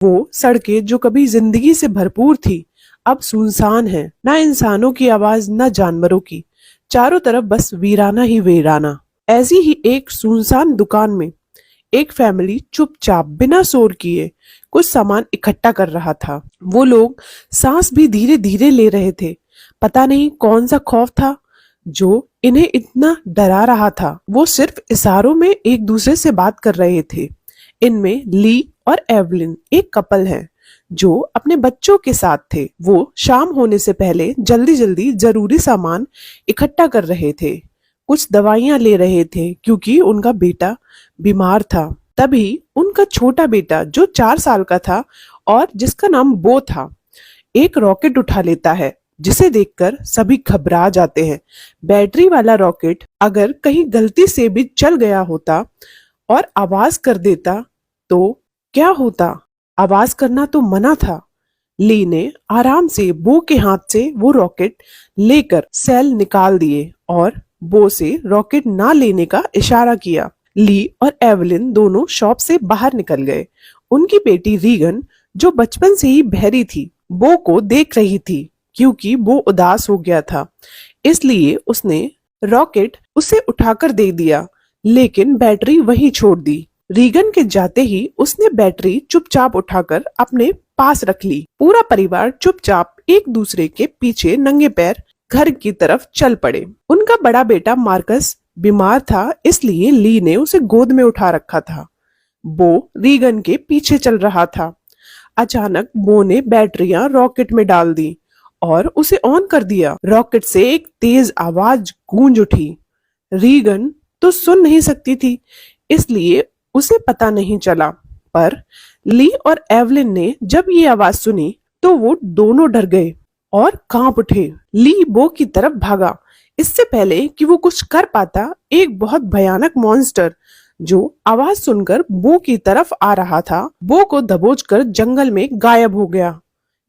वो सड़कें जो कभी जिंदगी से भरपूर थी अब सुनसान है, ना इंसानों की आवाज ना जानवरों की। चारों तरफ बस वीराना ही वीराना। ऐसी ही एक सुनसान दुकान में एक फैमिली चुपचाप बिना शोर किए कुछ सामान इकट्ठा कर रहा था। वो लोग सांस भी धीरे धीरे ले रहे थे। पता नहीं कौन सा खौफ था जो इन्हें इतना डरा रहा था। वो सिर्फ इशारों में एक दूसरे से बात कर रहे थे। इनमें ली और एवलिन एक कपल है जो अपने बच्चों के साथ थे। वो शाम होने से पहले जल्दी जल्दी जरूरी सामान इकट्ठा कर रहे थे। कुछ दवाइयां ले रहे थे क्योंकि उनका बेटा बीमार था। तभी उनका छोटा बेटा जो 4 साल का था और जिसका नाम बो था, एक रॉकेट उठा लेता है जिसे देखकर सभी घबरा जाते हैं। बैटरी वाला रॉकेट अगर कहीं गलती से भी चल गया होता और आवाज कर देता तो क्या होता। आवाज करना तो मना था। ली ने आराम से बो के हाथ से वो रॉकेट लेकर सेल निकाल दिए और बो से रॉकेट ना लेने का इशारा किया। ली और एवलिन दोनों शॉप से बाहर निकल गए। उनकी बेटी रीगन जो बचपन से ही बहरी थी, बो को देख रही थी। क्योंकि वो उदास हो गया था इसलिए उसने रॉकेट उसे उठाकर दे दिया, लेकिन बैटरी वहीं छोड़ दी। रीगन के जाते ही उसने बैटरी चुपचाप उठाकर अपने पास रख ली। पूरा परिवार चुपचाप एक दूसरे के पीछे नंगे पैर घर की तरफ चल पड़े। उनका बड़ा बेटा मार्कस बीमार था इसलिए ली ने उसे गोद में उठा रखा था। बो रीगन के पीछे चल रहा था। अचानक बो ने बैटरियां रॉकेट में डाल दी और उसे ऑन कर दिया। रॉकेट से एक तेज आवाज गूंज उठी। रीगन तो सुन नहीं सकती थी इसलिए उसे पता नहीं चला, पर ली और एवलिन ने जब ये आवाज सुनी तो वो दोनों डर गए और कांप उठे। ली बो की तरफ भागा। इससे पहले कि वो कुछ कर पाता, एक बहुत भयानक मॉन्स्टर जो आवाज सुनकर बो की तरफ आ रहा था, बो को दबोचकर जंगल में गायब हो गया।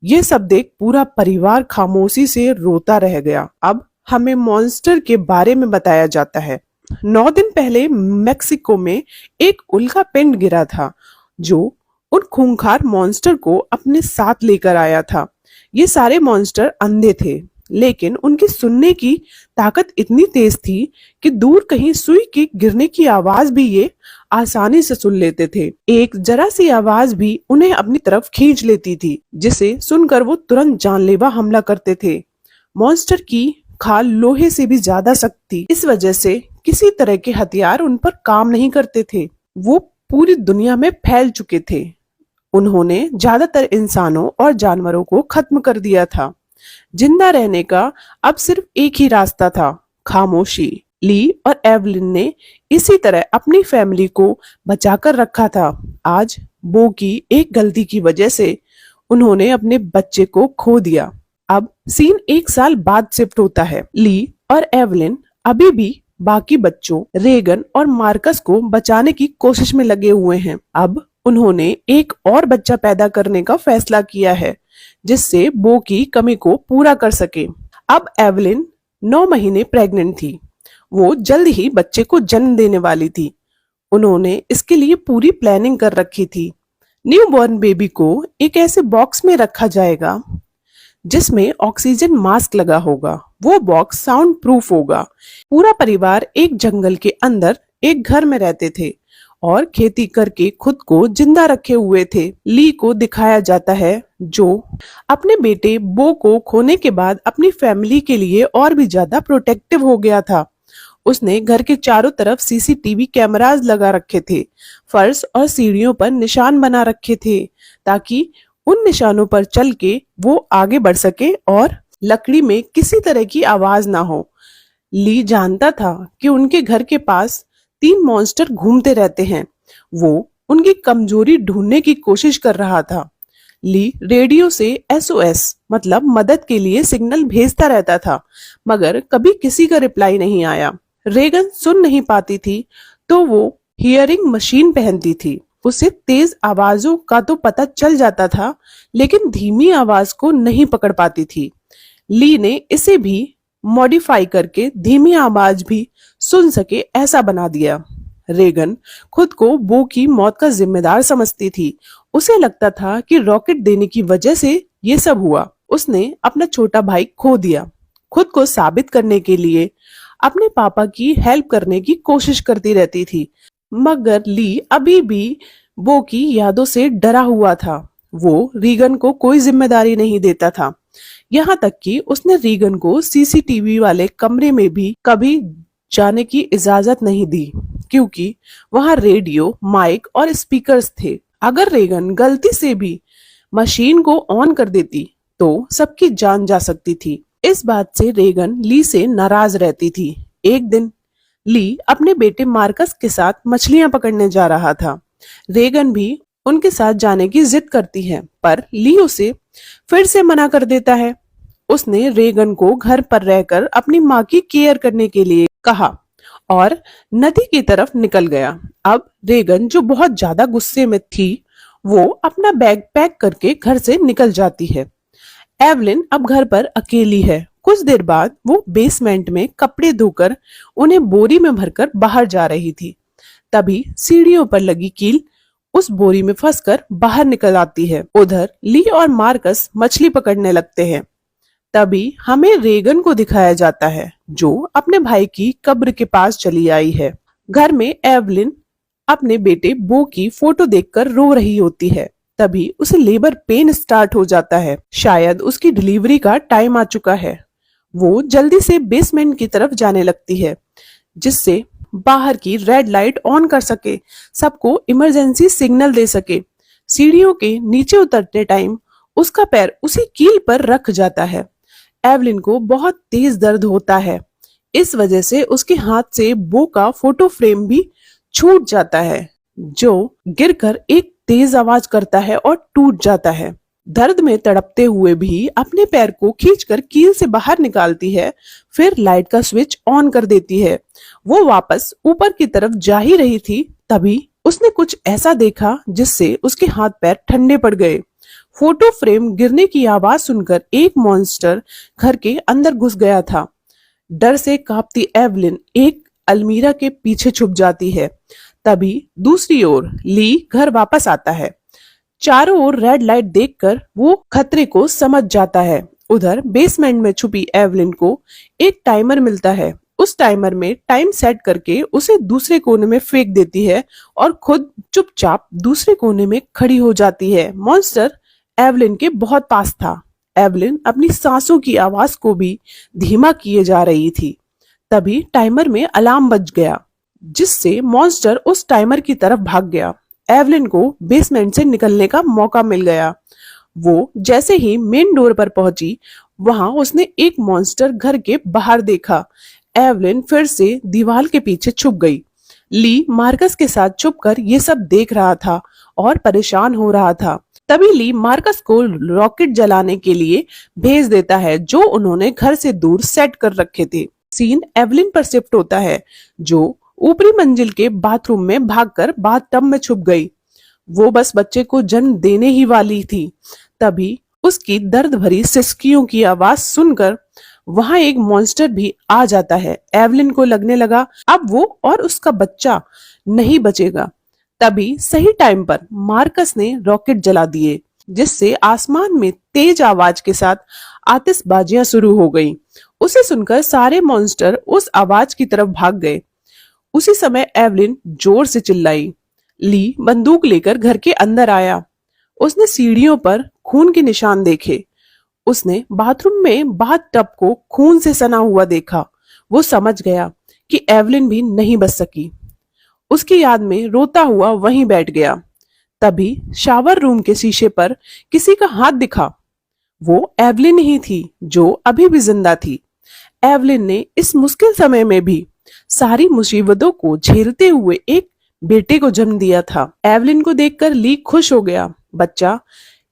ये सब देख पूरा परिवार खामोशी से रोता रह गया। अब हमें मॉन्स्टर के बारे में बताया जाता है। 9 दिन पहले मेक्सिको में एक उल्का पिंड गिरा था जो उन खूंखार मॉन्स्टर को अपने साथ लेकर आया था। ये सारे मॉन्स्टर अंधे थे, लेकिन उनकी सुनने की ताकत इतनी तेज थी कि दूर कहीं सुई के गिरने की आवाज भी ये आसानी से सुन लेते थे। एक जरा सी आवाज भी उन्हें अपनी तरफ खींच लेती थी, जिसे सुनकर वो तुरंत जानलेवा हमला करते थे। मॉन्स्टर की खाल लोहे से भी ज्यादा सख्त थी, इस वजह से किसी तरह के हथियार उन पर काम नहीं करते थे। वो पूरी दुनिया में फैल चुके थे। उन्होंने ज्यादातर इंसानों और जानवरों को खत्म कर दिया था। जिंदा रहने का अब सिर्फ एक ही रास्ता था, खामोशी। ली और एवलिन ने इसी तरह अपनी फैमिली को बचाकर रखा था। आज बो की एक गलती की वजह से उन्होंने अपने बच्चे को खो दिया। अब सीन 1 साल बाद शिफ्ट होता है। ली और एवलिन अभी भी बाकी बच्चों रेगन और मार्कस को बचाने की कोशिश में लगे हुए हैं। अब उन्होंने एक और बच्चा पैदा करने का फैसला किया है जिससे बो की कमी को पूरा कर सके। अब एवलिन 9 महीने प्रेग्नेंट थी। वो जल्द ही बच्चे को जन्म देने वाली थी। उन्होंने इसके लिए पूरी प्लानिंग कर रखी थी। न्यूबॉर्न बेबी को एक ऐसे बॉक्स में रखा जाएगा जिसमें ऑक्सीजन मास्क लगा होगा। वो बॉक्स साउंड प्रूफ होगा। पूरा परिवार एक जंगल के अंदर एक घर में रहते थे और खेती करके खुद को जिंदा रखे हुए थे। ली को दिखाया जाता है जो अपने बेटे बो को खोने के बाद अपनी फैमिली के लिए और भी ज्यादा प्रोटेक्टिव हो गया था। उसने घर के चारों तरफ सीसीटीवी कैमरास लगा रखे थे, फर्श और सीढ़ियों पर निशान बना रखे थे ताकि उन निशानों पर चल के वो आगे बढ़ सके और लकड़ी में किसी तरह की आवाज ना हो। ली जानता था कि उनके घर के पास 3 मॉन्स्टर घूमते रहते हैं। वो उनकी कमजोरी ढूंढने की कोशिश कर रहा था। ली रेडियो से SOS मतलब मदद के लिए सिग्नल भेजता रहता था, मगर कभी किसी का रिप्लाई नहीं आया। रेगन सुन नहीं पाती थी तो वो हियरिंग मशीन पहनती थी। उसे तेज आवाजों का तो पता चल जाता था, लेकिन धीमी आवाज को नहीं पकड़ पाती थी। ली ने इसे भी मॉडिफाई करके धीमी आवाज भी सुन सके ऐसा बना दिया। रेगन खुद को बो की मौत का जिम्मेदार समझती थी उसे लगता था कि रॉकेट देने की वजह से ये सब हुआ। उसने अपना छोटा भाई खो दिया। खुद को साबित करने के लिए अपने पापा की हेल्प करने की कोशिश करती रहती थी, मगर ली अभी भी बो की यादों से डरा हुआ था। वो रीगन को कोई जिम्मेदारी नहीं देता था, यहाँ तक कि उसने रीगन को सीसीटीवी वाले कमरे में भी कभी जाने की इजाजत नहीं दी, क्योंकि वहां रेडियो, माइक और स्पीकर्स थे। अगर रीगन गलती से भी मशीन को ऑन कर देती तो सबकी जान जा सकती थी। इस बात से रीगन ली से नाराज रहती थी। एक दिन ली अपने बेटे मार्कस के साथ मछलियां पकड़ने जा रहा था। रीगन भी उनके साथ जाने की जिद करती है, पर ली उसे फिर से मना कर देता है। उसने रीगन को घर पर रहकर अपनी माँ की केयर करने के लिए कहा और नदी की तरफ निकल गया। अब रीगन, जो बहुत ज्यादा गुस्से में थी, वो अपना बैग पैक करके घर से निकल जाती है। एवलिन अब घर पर अकेली है। कुछ देर बाद वो बेसमेंट में कपड़े धोकर उन्हें बोरी में भरकर बाहर जा रही थी। तभी सीढ़ियों पर लगी कील उस बोरी में फंसकर बाहर निकल आती है। उधर ली और मार्कस मछली पकड़ने लगते हैं। तभी हमें रीगन को दिखाया जाता है, जो अपने भाई की कब्र के पास चली आई है। घर में एवलिन अपने बेटे बो की फोटो देखकर रो रही होती है। तभी उसे लेबर पेन स्टार्ट हो जाता है। शायद उसकी डिलीवरी का टाइम आ चुका है। वो जल्दी से बेसमेंट की तरफ जाने लगती है, जिससे बाहर की रेड लाइट ऑन कर सके, सबको इमरजेंसी सिग्नल दे सके। सीढ़ियों के नीचे उतरते टाइम उसका पैर उसी कील पर रख जाता है। एवलिन को बहुत तेज दर्द होता है। इस वजह से उसके हाथ से बो का फोटो फ्रेम भी छूट जाता है, जो गिरकर एक तेज आवाज करता है और टूट जाता है। दर्द में तड़पते हुए भी अपने पैर को खींचकर कील से बाहर निकालती है, फिर लाइट का स्विच ऑन कर देती है। वो वापस ऊपर की तरफ जा ही रही थी, तभी उसने कुछ ऐसा देखा जिससे उसके हाथ पैर ठंडे पड़ गए। फोटो फ्रेम गिरने की आवाज सुनकर एक मॉन्स्टर घर के अंदर घुस गया था। डर से कांपती एवलिन एक अलमीरा के पीछे छुप जाती है। तभी दूसरी ओर ली घर वापस आता है। चारों ओर रेड लाइट देखकर वो खतरे को समझ जाता है। उधर बेसमेंट में छुपी एवलिन को एक टाइमर मिलता है। उस टाइमर में टाइम सेट करके उसे दूसरे कोने में फेंक देती है और खुद चुपचाप दूसरे कोने में खड़ी हो जाती है। मॉन्स्टर एवलिन के बहुत पास था। एवलिन अपनी सांसों की आवाज को भी धीमा किए जा रही थी। तभी टाइमर में अलार्म बज गया, जिससे मॉन्स्टर उस टाइमर की तरफ भाग गया। एवलिन को बेसमेंट से निकलने का मौका मिल गया। वो जैसे ही मेन डोर पर पहुंची, वहां उसने एक मॉन्स्टर घर के बाहर देखा। एवलिन फिर से दीवार के पीछे छुप गई। ली मार्कस के साथ छुपकर ये सब देख रहा था और परेशान हो रहा था। तभी ली मार्कस को रॉकेट जलाने के लिए भेज देता है, जो उन्होंने घर से दूर सेट कर रखे थे। सीन एवलिन पर शिफ्ट होता है, जो ऊपरी मंजिल के बाथरूम में भागकर बाथटब में छुप गई। वो बस बच्चे को जन्म देने ही वाली थी। तभी उसकी दर्द भरी सिसकियों की आवाज सुनकर वहां एक मॉन्स्टर भी आ जाता है। एवलिन को लगने लगा अब वो और उसका बच्चा नहीं बचेगा। तभी सही टाइम पर मार्कस ने रॉकेट जला दिए, जिससे आसमान में तेज आवाज के साथ आतिशबाजियां शुरू हो गई। उसे सुनकर सारे मॉन्स्टर उस आवाज की तरफ भाग गए। उसी समय एवलिन जोर से चिल्लाई। ली बंदूक लेकर घर के अंदर आया। उसने सीढ़ियों पर खून के निशान देखे। उसने बाथरूम में बाथटब को खून से सना हुआ देखा। वो समझ गया कि एवलिन भी नहीं बच सकी। उसकी याद में रोता हुआ वहीं बैठ गया। तभी शावर रूम के शीशे पर किसी का हाथ दिखा। वो एवलिन ही थी, जो अभी भी जिंदा थी। एवलिन ने इस मुश्किल समय में भी सारी मुसीबतों को झेलते हुए एक बेटे को जन्म दिया था। एवलिन को देखकर ली खुश हो गया। बच्चा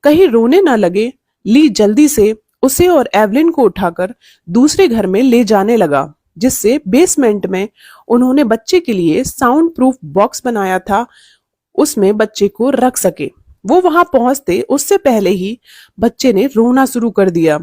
कहीं रोने ना लगे, ली जल्दी से उसे और एवलिन को उठाकर दूसरे घर में ले जाने लगा, जिससे बेसमेंट में उन्होंने बच्चे के लिए साउंड प्रूफ बॉक्स बनाया था, उसमें बच्चे को रख सके। वो वहां पहुंचते उससे पहले ही बच्चे ने रोना शुरू कर दिया,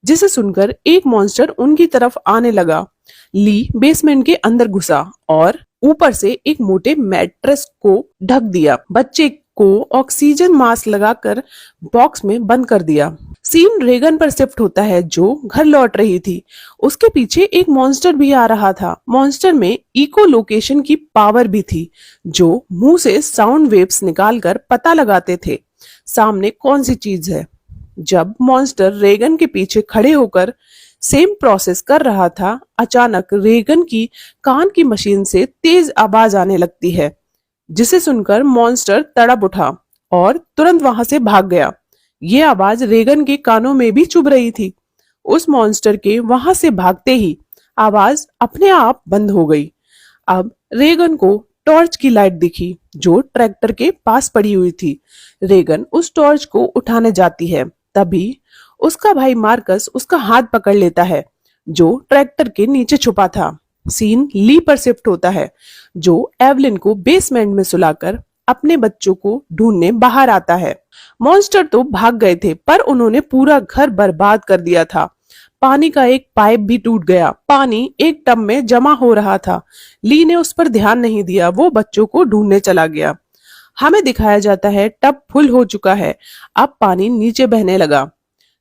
जिसे सुनकर एक मॉन्स्टर उनकी तरफ आने लगा। ली बेसमेंट के अंदर घुसा और ऊपर से एक मोटे मैट्रेस को ढक दिया। बच्चे को ऑक्सीजन मास्क लगाकर बॉक्स में बंद कर दिया। सीन रेगन पर शिफ्ट होता है जो घर लौट रही थी। उसके पीछे एक मॉन्स्टर भी आ रहा था। मॉन्स्टर में इको लोकेशन की पावर भी थी, जो मुंह से साउंड वेव्स निकालकर पता लगाते थे सामने कौन सी चीज है। जब मॉन्स्टर रेगन के पीछे खड़े होकर सेम प्रोसेस कर रहा था, अचानक रेगन की कान की मशीन से तेज आवाज आने लगती है, जिसे सुनकर मॉन्स्टर तड़प उठा और तुरंत वहां से भाग गया। ये आवाज रेगन के कानों में भी चुभ रही थी। उस मॉन्स्टर के वहां से भागते ही आवाज अपने आप बंद हो गई। अब रेगन को टॉर्च की लाइट दिखी जो ट्रैक्टर के पास पड़ी हुई थी। रेगन उस टॉर्च को उठाने जाती है, तभी उसका भाई मार्कस उसका हाथ पकड़ लेता है जो ट्रैक्टर के नीचे छुपा था। सीन ली पर शिफ्ट होता है जो एवलिन को बेसमेंट में सुलाकर अपने बच्चों को ढूंढने बाहर आता है। मॉन्स्टर तो भाग गए थे, पर उन्होंने पूरा घर बर्बाद कर दिया था। पानी का एक पाइप भी टूट गया। पानी एक टब में जमा हो रहा था। ली ने उस पर ध्यान नहीं दिया, वो बच्चों को ढूंढने चला गया। हमें दिखाया जाता है टब फुल हो चुका है, अब पानी नीचे बहने लगा।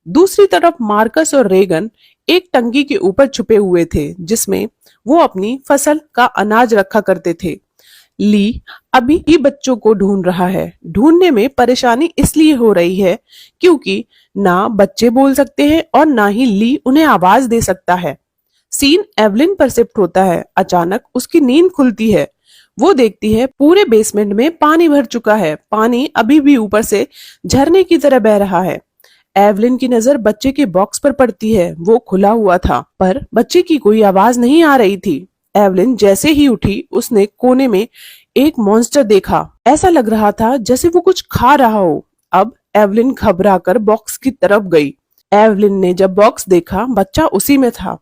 दूसरी तरफ मार्कस और रेगन एक टंकी के ऊपर छुपे हुए थे जिसमें वो अपनी फसल का अनाज रखा करते थे। ली अभी भी बच्चों को ढूंढ रहा है। ढूंढने में परेशानी इसलिए हो रही है क्योंकि ना बच्चे बोल सकते हैं और ना ही ली उन्हें आवाज दे सकता है। सीन एवलिन पर शिफ्ट होता है। अचानक उसकी नींद खुलती है। वो देखती है पूरे बेसमेंट में पानी भर चुका है। पानी अभी भी ऊपर से झरने की तरह बह रहा है। एवलिन की नजर बच्चे के बॉक्स पर पड़ती है। वो खुला हुआ था, पर बच्चे की कोई आवाज नहीं आ रही थी। एवलिन जैसे ही उठी, उसने कोने में एक मॉन्स्टर देखा। ऐसा लग रहा था जैसे वो कुछ खा रहा हो। अब एवलिन घबराकर बॉक्स की तरफ गई। एवलिन ने जब बॉक्स देखा, बच्चा उसी में था।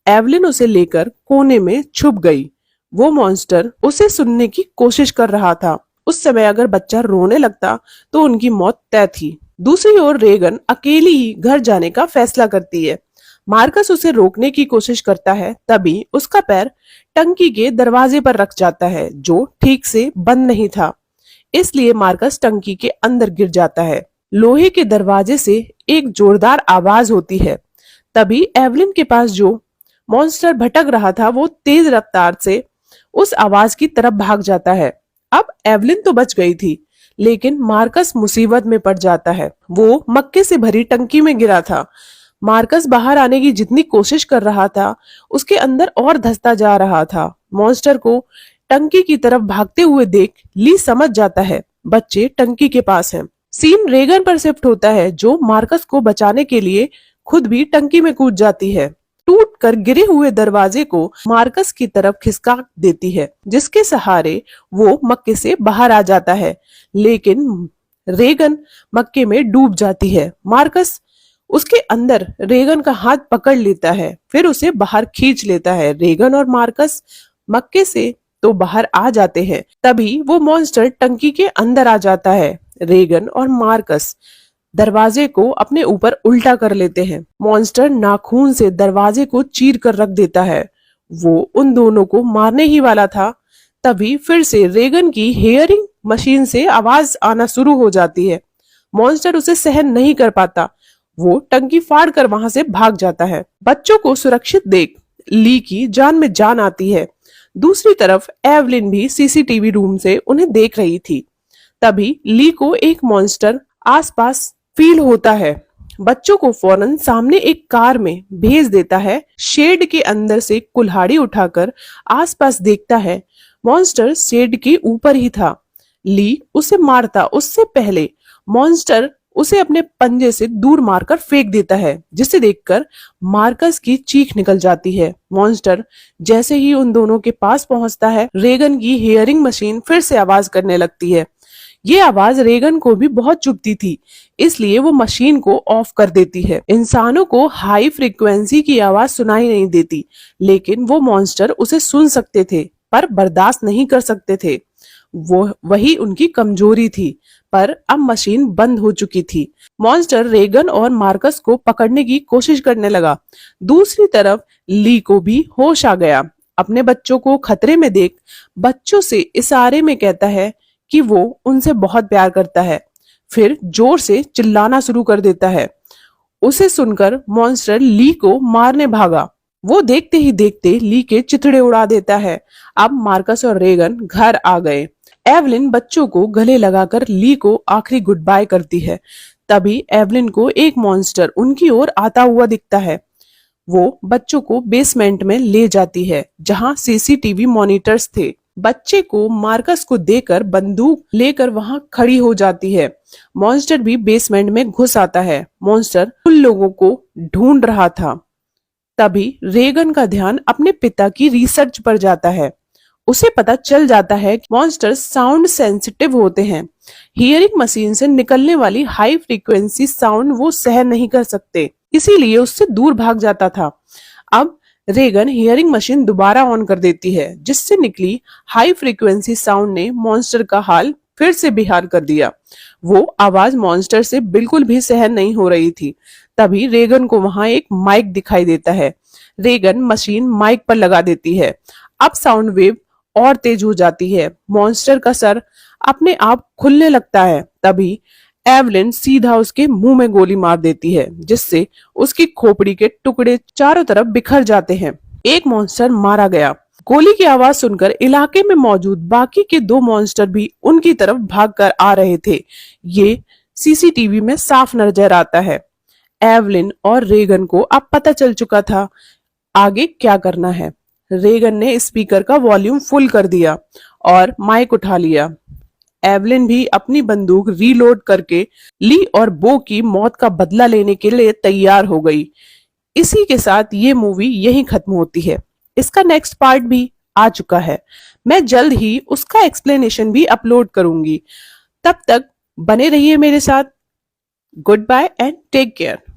एवलिन उसे लेकर कोने में छुप गई। वो मॉन्स्टर उसे सुनने की कोशिश कर रहा था। उस समय अगर बच्चा रोने लगता तो उनकी मौत तय थी। दूसरी ओर रेगन अकेली ही घर जाने का फैसला करती है। मार्कस उसे रोकने की कोशिश करता है, तभी उसका पैर टंकी के दरवाजे पर रख जाता है जो ठीक से बंद नहीं था। इसलिए मार्कस टंकी के अंदर गिर जाता है। लोहे के दरवाजे से एक जोरदार आवाज होती है। तभी एवलिन के पास जो मॉन्स्टर भटक रहा था वो तेज रफ्तार से उस आवाज की तरफ भाग जाता है। अब एवलिन तो बच गई थी, लेकिन मार्कस मुसीबत में पड़ जाता है। वो मक्के से भरी टंकी में गिरा था। मार्कस बाहर आने की जितनी कोशिश कर रहा था, उसके अंदर और धंसता जा रहा था। मॉन्स्टर को टंकी की तरफ भागते हुए देख ली समझ जाता है बच्चे टंकी के पास हैं। सीन रेगन पर शिफ्ट होता है जो मार्कस को बचाने के लिए खुद भी टंकी में कूद जाती है। टूट कर गिरे हुए दरवाजे को मार्कस की तरफ खिसका देती है, जिसके सहारे वो मक्के से बाहर आ जाता है। लेकिन रेगन मक्के में डूब जाती है। मार्कस उसके अंदर रेगन का हाथ पकड़ लेता है, फिर उसे बाहर खींच लेता है। रेगन और मार्कस मक्के से तो बाहर आ जाते हैं, तभी वो मॉन्स्टर टंकी के अंदर आ जाता है। रेगन और मार्कस दरवाजे को अपने ऊपर उल्टा कर लेते हैं। मॉन्स्टर नाखून से दरवाजे को चीर कर रख देता है। वो उन दोनों को मारने ही वाला था, तभी फिर से रेगन की हेयरिंग मशीन से आवाज आना शुरू हो जाती है। मॉन्स्टर उसे सहन नहीं कर पाता। वो टंकी फाड़ कर वहां से भाग जाता है। बच्चों को सुरक्षित देख ली की जान में जान आती है। दूसरी तरफ एवलिन भी सीसीटीवी रूम से उन्हें देख रही थी। तभी ली को एक मॉन्स्टर आसपास फील होता है। बच्चों को फौरन सामने एक कार में भेज देता है। शेड के अंदर से कुल्हाड़ी उठाकर आसपास देखता है। मॉन्स्टर शेड के ऊपर ही था। ली उसे मारता उससे पहले मॉन्स्टर उसे अपने पंजे से दूर मारकर फेंक देता है, जिसे देखकर मार्कस की चीख निकल जाती है। मॉन्स्टर जैसे ही उन दोनों के पास पहुंचता है, रेगन की हियरिंग मशीन फिर से आवाज करने लगती है। ये आवाज रेगन को भी बहुत चुभती थी, इसलिए वो मशीन को ऑफ कर देती है। इंसानों को हाई फ्रीक्वेंसी की आवाज सुनाई नहीं देती, लेकिन वो मॉन्स्टर उसे सुन सकते थे पर बर्दाश्त नहीं कर सकते थे। वो वही उनकी कमजोरी थी। पर अब मशीन बंद हो चुकी थी। मॉन्स्टर रेगन और मार्कस को पकड़ने की कोशिश करने लगा। दूसरी तरफ ली को भी होश आ गया। अपने बच्चों को खतरे में देख बच्चों से इशारे में कहता है कि वो उनसे बहुत प्यार करता है। फिर जोर से चिल्लाना शुरू कर देता है। उसे सुनकर मॉन्स्टर ली को मारने भागा। वो देखते ही देखते ली के चिथड़े उड़ा देता है। अब मार्कस और रेगन घर आ गए। एवलिन बच्चों को गले लगाकर ली को आखिरी गुड बाय करती है। तभी एवलिन को एक मॉन्स्टर उनकी ओर आता हुआ दिखता है। वो बच्चों को बेसमेंट में ले जाती है जहां सीसीटीवी मॉनिटर्स थे। बच्चे को मार्कस को देकर बंदूक लेकर वहां खड़ी हो जाती है। मॉन्स्टर भी बेसमेंट में घुस आता है। मॉन्स्टर उन लोगों को ढूंढ रहा था। तभी रेगन का ध्यान अपने पिता की रिसर्च पर जाता है। उसे पता चल जाता है कि मॉन्स्टर्स साउंड सेंसिटिव होते हैं। हियरिंग मशीन से निकलने वाली हाई फ्रीक्वेंसी साउंड वो सहन नहीं कर सकते, इसीलिए उससे दूर भाग जाता था। अब रेगन हियरिंग मशीन दोबारा ऑन कर देती है, जिससे निकली हाई फ्रीक्वेंसी साउंड ने मॉन्स्टर का हाल फिर से बेहाल कर दिया। वो आवाज मॉन्स्टर से बिल्कुल भी सहन नहीं हो रही थी। तभी रेगन को वहां एक माइक दिखाई देता है। रेगन मशीन माइक पर लगा देती है। अब साउंड वेव और तेज हो जाती है। मॉन्स्टर का सर अपने आप खुलने लगता है। तभी एवलिन सीधा उसके मुंह में गोली मार देती है, जिससे उसकी खोपड़ी के टुकड़े चारों तरफ बिखर जाते हैं। एक मॉन्स्टर मारा गया। गोली की आवाज सुनकर इलाके में मौजूद बाकी के 2 मॉन्स्टर भी उनकी तरफ भागकर आ रहे थे। ये सीसीटीवी में साफ नजर आता है। एवलिन और रेगन को अब पता चल चुका था आगे क्या करना है। रेगन ने स्पीकर का वॉल्यूम फुल कर दिया और माइक उठा लिया। एवलिन भी अपनी बंदूक रीलोड करके ली और बो की मौत का बदला लेने के लिए तैयार हो गई। इसी के साथ ये मूवी यहीं खत्म होती है। इसका नेक्स्ट पार्ट भी आ चुका है। मैं जल्द ही उसका एक्सप्लेनेशन भी अपलोड करूंगी। तब तक बने रहिए मेरे साथ। Goodbye and take care.